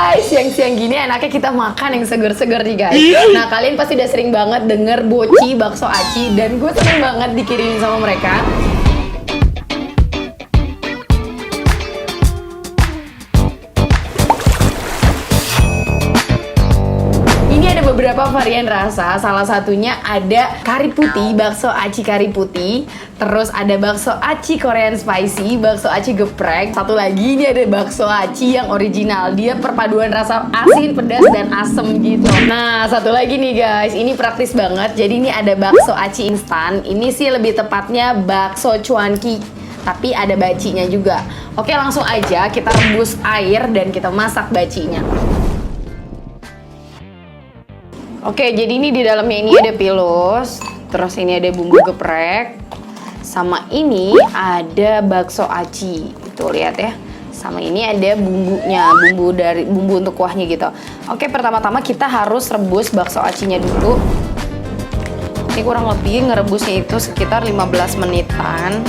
guys, siang-siang gini enaknya kita makan yang seger-seger nih guys. Nah kalian pasti udah sering banget denger Boci, bakso aci, dan gue seneng banget dikirimin sama mereka. Beberapa varian rasa, salah satunya ada kari putih, bakso aci kari putih. Terus ada bakso aci Korean spicy, bakso aci geprek. Satu lagi ini ada bakso aci yang original. Dia perpaduan rasa asin, pedas, dan asem gitu. Nah, satu lagi nih guys, ini praktis banget. Jadi ini ada bakso aci instan. Ini sih lebih tepatnya bakso cuanki, tapi ada bacinya juga. Oke, langsung aja kita rebus air dan kita masak bacinya. Oke, jadi ini di dalamnya ini ada pilus, terus ini ada bumbu geprek, sama ini ada bakso aci. Tuh lihat ya. Sama ini ada bumbunya, bumbu untuk kuahnya gitu. Oke, pertama-tama kita harus rebus bakso acinya dulu. Ini kurang lebih ngerebusnya itu sekitar 15 menitan.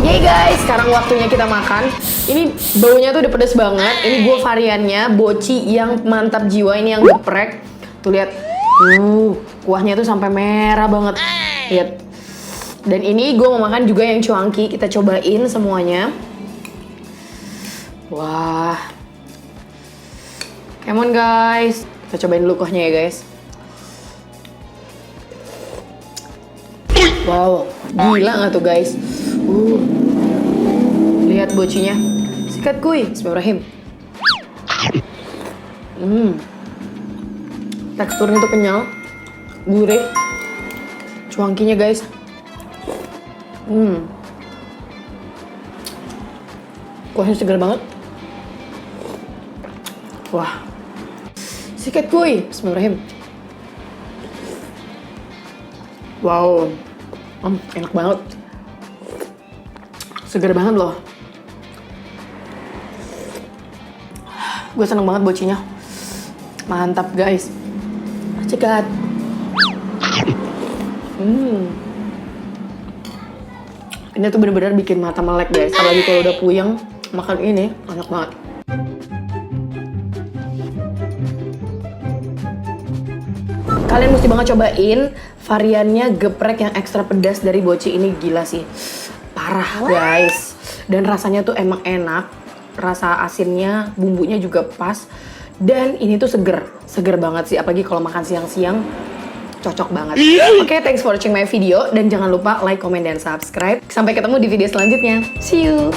Yeay guys, sekarang waktunya kita makan. Ini baunya tuh udah pedes banget. Ini gue variannya Boci yang mantap jiwa, ini yang geprek. Tuh lihat, kuahnya tuh sampai merah banget. Lihat. Dan ini gue mau makan juga yang cuanki. Kita cobain semuanya. Wah, come on guys. Kita cobain dulu kuahnya ya guys. Wow, gila nggak tuh guys? Lihat bocinya. Sikat kuy. Bismillahirrahmanirrahim. Teksturnya tuh kenyal, gurih. Cuankinya guys. Kuahnya segar banget. Wah. Sikat kuy. Bismillahirrahmanirrahim. Wow. Enak banget. Segar banget loh. Gue seneng banget bocinya. Mantap guys. Cekat. Ini tuh bener-bener bikin mata melek guys. Apalagi kalau udah puyeng makan ini enak banget. Kalian mesti banget cobain variannya geprek yang ekstra pedas dari Boci ini, gila sih. Parah guys. Dan rasanya tuh emang enak. Rasa asinnya, bumbunya juga pas. Dan ini tuh seger banget sih. Apalagi kalau makan siang-siang, cocok banget. Oke, thanks for watching my video. Dan jangan lupa like, comment, dan subscribe. Sampai ketemu di video selanjutnya. See you!